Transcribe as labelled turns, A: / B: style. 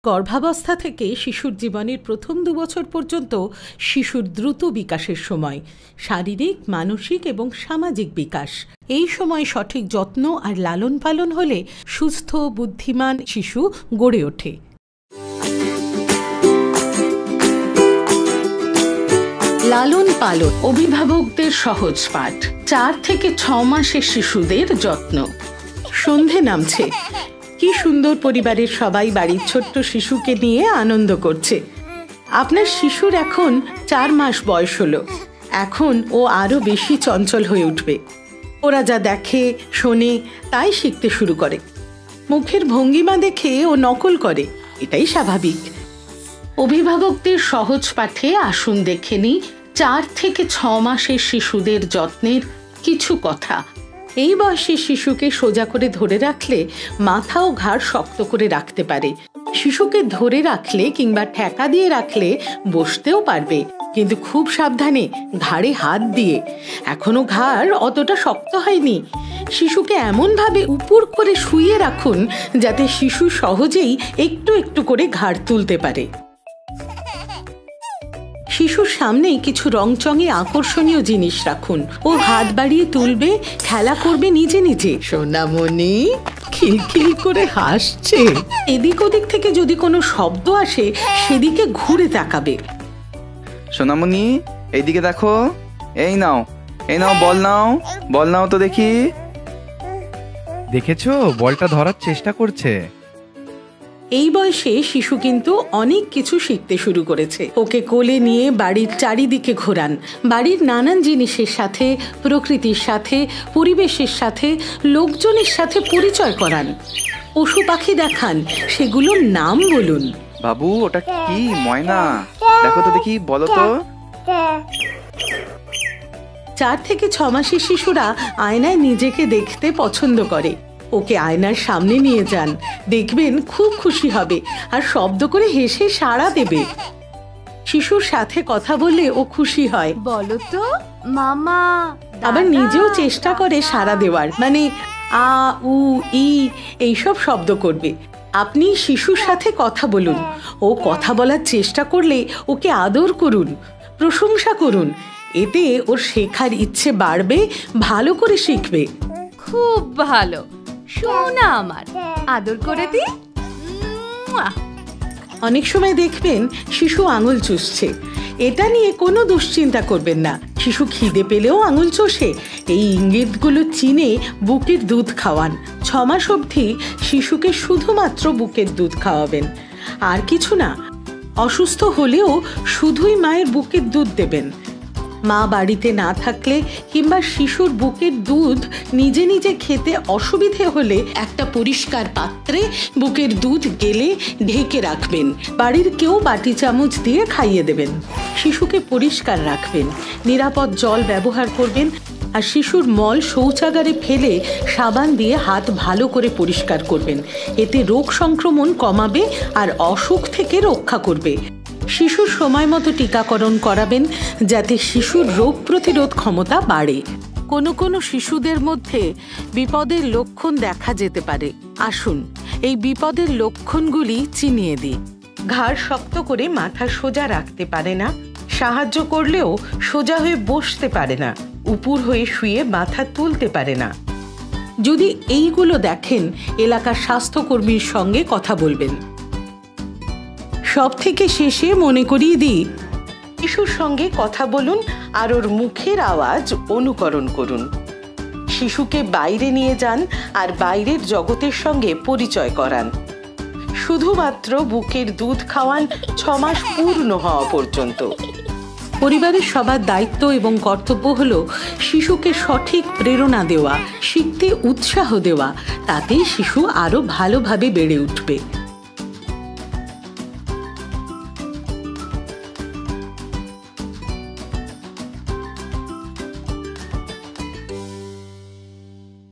A: গর্ভাবস্থা থেকে শিশুর জীবনের প্রথম ২ বছর পর্যন্ত শিশুর দ্রুত বিকাশের সময়, শারীরিক, মানসিক এবং সামাজিক বিকাশ। এই সময় সঠিক যত্ন আর লালন পালন হলে সুস্থ, বুদ্ধিমান শিশু গড়ে ওঠে। লালন পালন, অভিভাবকদের সহজ পাঠ। ৪ থেকে ৬ মাসের শিশুদের যত্ন। সন্ধে নামছে, কি সুন্দর পরিবারের সবাই বাড়ির ছোট্ট শিশুকে নিয়ে আনন্দ করছে। আপনার শিশুর এখন ৪ মাস বয়স হলো। এখন ও আরো বেশি চঞ্চল হয়ে উঠবে। ওরা যা দেখে, শোনে, তাই শিখতে শুরু করে। মুখের ভঙ্গিমা দেখে ও নকল করে, এটাই স্বাভাবিক। অভিভাবকদের সহজ পাঠে আসুন দেখে নিই ৪ থেকে ৬ মাসের শিশুদের যত্নের কিছু কথা। এই বয়সের শিশুকে সোজা করে ধরে রাখলে মাথা ও ঘাড় শক্ত করে রাখতে পারে। শিশুকে ধরে রাখলে কিংবা ঠেকা দিয়ে রাখলে বসতেও পারবে, কিন্তু খুব সাবধানে, ঘাড়ে হাত দিয়ে। এখনো ঘাড় অতটা শক্ত হয়নি। শিশুকে এমনভাবে উপর করে শুইয়ে রাখুন যাতে শিশু সহজেই একটু একটু করে ঘাড় তুলতে পারে। শিশুর সামনেই কিছু রংচঙে আকর্ষণীয় জিনিস রাখুন। ও হাত বাড়িয়ে তুলবে, খেলা করবে নিজে নিজে। সোনামণি খিলখিল করে হাসছে। এদিক ওদিক থেকে যদি কোনো শব্দ আসে সেদিকে ঘুরে তাকাবে।
B: সোনামণি এইদিকে দেখো, এই নাও, এই নাও, বল নাও, বল নাও তো দেখি।
C: দেখেছো, বলটা ধরার চেষ্টা করছে।
A: এই বয়সে শিশু কিন্তু অনেক কিছু শিখতে শুরু করেছে। ওকে কোলে নিয়ে বাড়ির চারিদিকে ঘোরান। বাড়ির নানান জিনিসের সাথে, প্রকৃতির সাথে, পরিবেশের সাথে, লোকজনের সাথে পরিচয় করান। পশু পাখি দেখান, সেগুলোর নাম বলুন।
B: বাবু ওটা কি? ময়না, দেখো তো দেখি, বলো তো।
A: ৪ থেকে ৬ মাসের শিশুরা আয়নায় নিজেকে দেখতে পছন্দ করে। ওকে আয়নার সামনে নিয়ে যান, দেখবেন খুব খুশি হবে আর শব্দ করে হেসে সাড়া দেবে। শিশুর সাথে কথা বললে ও খুশি হয়।
D: বলো তো মামা।
A: আবার নিজেও চেষ্টা করে সাড়া দেওয়ার, মানে আ, উ, ই এইসব শব্দ করবে। আপনি শিশুর সাথে কথা বলুন। ও কথা বলার চেষ্টা করলে ওকে আদর করুন, প্রশংসা করুন। এতে ওর শেখার ইচ্ছে বাড়বে, ভালো করে শিখবে।
D: খুব ভালো সোনা আমার, আদর করে দি।
A: অনেক সময় দেখবেন শিশু আঙুল চুষছে। এটা নিয়ে কোনো দুশ্চিন্তা করবেন না। শিশু খিদে পেলেও আঙুল চষে। এই ইঙ্গিতগুলো চিনে বুকের দুধ খাওয়ান। ৬ মাস অবধি শিশুকে শুধুমাত্র বুকের দুধ খাওয়াবেন, আর কিছু না। অসুস্থ হলেও শুধুই মায়ের বুকের দুধ দেবেন। মা বাড়িতে না থাকলে কিংবা শিশুর বুকের দুধ নিজে নিজে খেতে অসুবিধে হলে একটা পরিষ্কার পাত্রে বুকের দুধ গেলে ঢেকে রাখবেন। বাড়ির কেউ বাটি চামচ দিয়ে খাইয়ে দেবেন। শিশুকে পরিষ্কার রাখবেন, নিরাপদ জল ব্যবহার করবেন, আর শিশুর মল শৌচাগারে ফেলে সাবান দিয়ে হাত ভালো করে পরিষ্কার করবেন। এতে রোগ সংক্রমণ কমাবে আর অসুখ থেকে রক্ষা করবে। শিশুর সময় মতো টিকাকরণ করাবেন যাতে শিশুর রোগ প্রতিরোধ ক্ষমতা বাড়ে। কোনো কোনো শিশুদের মধ্যে বিপদের লক্ষণ দেখা যেতে পারে। আসুন এই বিপদের লক্ষণগুলি চিনিয়ে দিই। ঘাড় শক্ত করে মাথা সোজা রাখতে পারে না, সাহায্য করলেও সোজা হয়ে বসতে পারে না, উপর হয়ে শুয়ে মাথা তুলতে পারে না। যদি এইগুলো দেখেন, এলাকার স্বাস্থ্যকর্মীর সঙ্গে কথা বলবেন। সব থেকে শেষে মনে করিয়ে দিই, শিশুর সঙ্গে কথা বলুন আর ওর মুখের আওয়াজ অনুকরণ করুন। শিশুকে বাইরে নিয়ে যান আর বাইরের জগতের সঙ্গে পরিচয় করান। শুধুমাত্র বুকের দুধ খাওয়ান ৬ মাস পূর্ণ হওয়া পর্যন্ত। পরিবারের সবার দায়িত্ব এবং কর্তব্য হলো শিশুকে সঠিক প্রেরণা দেওয়া, শিখতে উৎসাহ দেওয়া। তাতেই শিশু আরো ভালোভাবে বেড়ে উঠবে।